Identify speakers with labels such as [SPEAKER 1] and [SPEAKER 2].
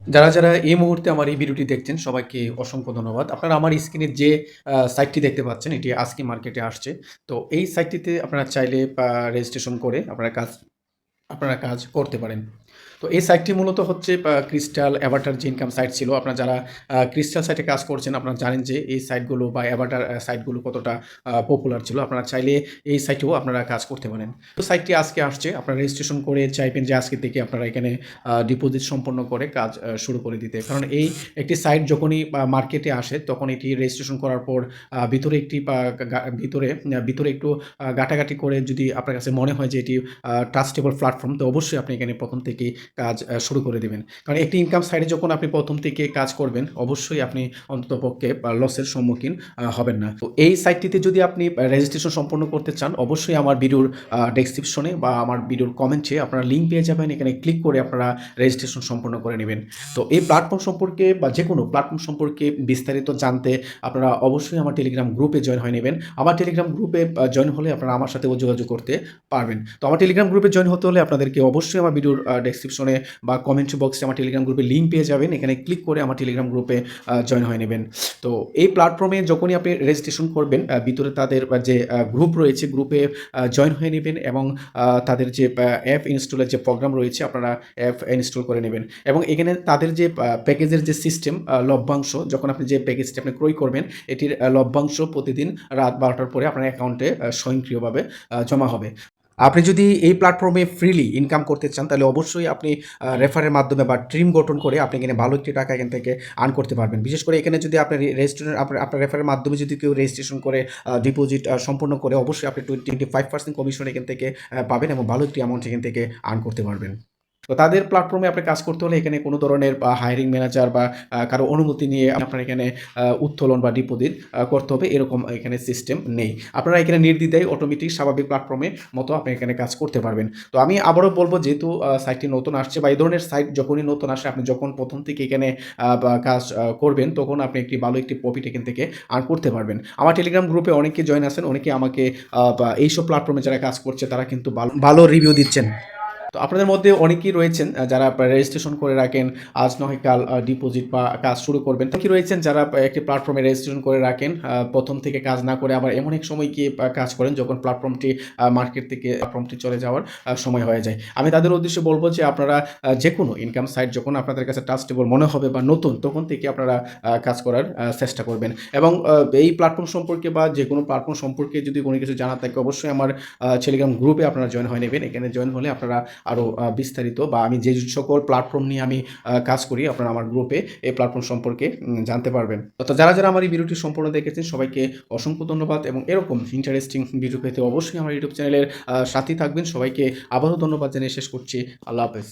[SPEAKER 1] যারা এই মুহূর্তে আমার এই ভিডিওটি দেখছেন সবাইকে অসংখ্য ধন্যবাদ। আপনারা আমার স্ক্রিনে যে সাইটটি দেখতে পাচ্ছেন এটি আজকে মার্কেটে আসছে। তো এই সাইটটিতে আপনারা চাইলে রেজিস্ট্রেশন করে আপনারা কাজ করতে পারেন। তো এই সাইটটি মূলত হচ্ছে ক্রিস্টাল অ্যাভাটার যে ইনকাম সাইট ছিল। আপনারা যারা ক্রিস্টাল সাইটে কাজ করছেন আপনারা জানেন যে এই সাইটগুলো বা অ্যাভাটার সাইটগুলো কতটা পপুলার ছিল। আপনারা চাইলে এই সাইটেও আপনারা কাজ করতে পারেন। তো সাইটটি আজকে আসছে। আপনারা রেজিস্ট্রেশন করে চাইবেন যে আজকে থেকে আপনারা এখানে ডিপোজিট সম্পন্ন করে কাজ শুরু করে দিতে। কারণ এই একটি সাইট যখনই মার্কেটে আসে তখন এটি রেজিস্ট্রেশন করার পর ভিতরে একটি ভিতরে একটু ঘাটাঘাটি করে যদি আপনার কাছে মনে হয় যে এটি ট্রাস্টেবল প্ল্যাটফর্ম, তো অবশ্যই আপনি এখানে প্রথম থেকেই কাজ শুরু করে দেবেন। কারণ একটি ইনকাম সাইটে যখন আপনি প্রথম থেকে কাজ করবেন অবশ্যই আপনি অন্ততপক্ষে লসের সম্মুখীন হবেন না। তো এই সাইটটিতে যদি আপনি রেজিস্ট্রেশন সম্পন্ন করতে চান অবশ্যই আমার ভিডিওর ডেসক্রিপশনে বা আমার ভিডিওর কমেন্টে আপনারা লিঙ্ক পেয়ে যাবেন। এখানে ক্লিক করে আপনারা রেজিস্ট্রেশন সম্পন্ন করে নেবেন। তো এই প্ল্যাটফর্ম সম্পর্কে বা যে কোনো প্ল্যাটফর্ম সম্পর্কে বিস্তারিত জানতে আপনারা অবশ্যই আমার টেলিগ্রাম গ্রুপে জয়েন হয়ে নেবেন। আমার টেলিগ্রাম গ্রুপে জয়েন হলে আপনারা আমার সাথেও যোগাযোগ করতে পারবেন। তো আমার টেলিগ্রাম গ্রুপে জয়েন হতে হলে আপনাদেরকে অবশ্যই আমার ভিডিওর ডেসক্রিপশনে বা কমেন্ট বক্সে আমার টেলিগ্রাম গ্রুপে লিঙ্ক পেয়ে যাবেন। এখানে ক্লিক করে আমার টেলিগ্রাম গ্রুপে জয়েন হয়ে নেবেন। তো এই প্ল্যাটফর্মে যখনই আপনি রেজিস্ট্রেশন করবেন ভিতরে তাদের যে গ্রুপ রয়েছে গ্রুপে জয়েন হয়ে নেবেন এবং তাদের যে অ্যাপ ইনস্টলের যে প্রোগ্রাম রয়েছে আপনারা অ্যাপ ইনস্টল করে নেবেন এবং এখানে তাদের যে প্যাকেজের যে সিস্টেম লভ্যাংশ, যখন আপনি যে প্যাকেজটি আপনি ক্রয় করবেন এটির লভ্যাংশ প্রতিদিন রাত 12টার পরে আপনার অ্যাকাউন্টে স্বয়ংক্রিয়ভাবে জমা হবে। আপনি যদি এই প্ল্যাটফর্মে ফ্রিলি ইনকাম করতে চান তাহলে অবশ্যই আপনি রেফারের মাধ্যমে বা টিম গঠন করে আপনি এখানে ভালো একটি টাকা এখান থেকে আর্ন করতে পারবেন। বিশেষ করে এখানে যদি আপনি রেজিস্ট্রেশন আপনার রেফারের মাধ্যমে যদি কেউ রেজিস্ট্রেশন করে ডিপোজিট সম্পূর্ণ করে অবশ্যই আপনি 25% কমিশন এখান থেকে পাবেন এবং ভালো একটি অ্যামাউন্ট এখান থেকে আর্ন করতে পারবেন। তো তাদের প্ল্যাটফর্মে আপনি কাজ করতে হলে এখানে কোনো ধরনের হায়ারিং ম্যানেজার বা কারো অনুমতি নিয়ে আপনার এখানে উত্তোলন বা ডিপোজিট করতে হবে এরকম এখানে সিস্টেম নেই। আপনারা এখানে নির্দ্বিধায় অটোমেটিক স্বাভাবিক প্ল্যাটফর্মে মতো আপনি এখানে কাজ করতে পারবেন। তো আমি আবারও বলবো যেহেতু সাইটটি নতুন আসছে বা এই ধরনের সাইট যখনই নতুন আসে আপনি যখন প্রথম থেকে এখানে বা কাজ করবেন তখন আপনি একটি ভালো একটি প্রফিট এখান থেকে আর্ন করতে পারবেন। আমার টেলিগ্রাম গ্রুপে অনেকে জয়েন আছেন, অনেকে আমাকে বা এইসব প্ল্যাটফর্মে যারা কাজ করছে তারা কিন্তু ভালো ভালো রিভিউ দিচ্ছেন। তো আপনাদের মধ্যে অনেকেই রয়েছেন যারা রেজিস্ট্রেশন করে রাখেন, আজ নয় কাল ডিপোজিট বা কাজ শুরু করবেন। অনেকেই রয়েছেন যারা একটি প্ল্যাটফর্মে রেজিস্ট্রেশন করে রাখেন, প্রথম থেকে কাজ না করে আবার এমন এক সময় গিয়ে কাজ করেন যখন প্ল্যাটফর্মটি মার্কেট থেকে প্ল্যাটফর্মটি চলে যাওয়ার সময় হয়ে যায়। আমি তাদের উদ্দেশ্যে বলবো যে আপনারা যে কোনো ইনকাম সাইট যখন আপনাদের কাছে ট্রাস্টেবল মনে হবে বা নতুন তখন থেকে আপনারা কাজ করার চেষ্টা করবেন এবং এই প্ল্যাটফর্ম সম্পর্কে বা যে কোনো প্ল্যাটফর্ম সম্পর্কে যদি কোনো কিছু জানার থাকে অবশ্যই আমার টেলিগ্রাম গ্রুপে আপনারা জয়েন হয়ে নেবেন। এখানে জয়েন হলে আপনারা আরও বিস্তারিত বা আমি যে সকল প্ল্যাটফর্ম নিয়ে আমি কাজ করি আপনারা আমার গ্রুপে এই প্ল্যাটফর্ম সম্পর্কে জানতে পারবেন। তো যারা আমার এই ভিডিওটি সম্পূর্ণ দেখেছেন সবাইকে অসংখ্য ধন্যবাদ এবং এরকম ইন্টারেস্টিং ভিডিও পেতে অবশ্যই আমার ইউটিউব চ্যানেলের সাথেই থাকবেন। সবাইকে আবারও ধন্যবাদ জানিয়ে শেষ করছি। আল্লাহ হাফেজ।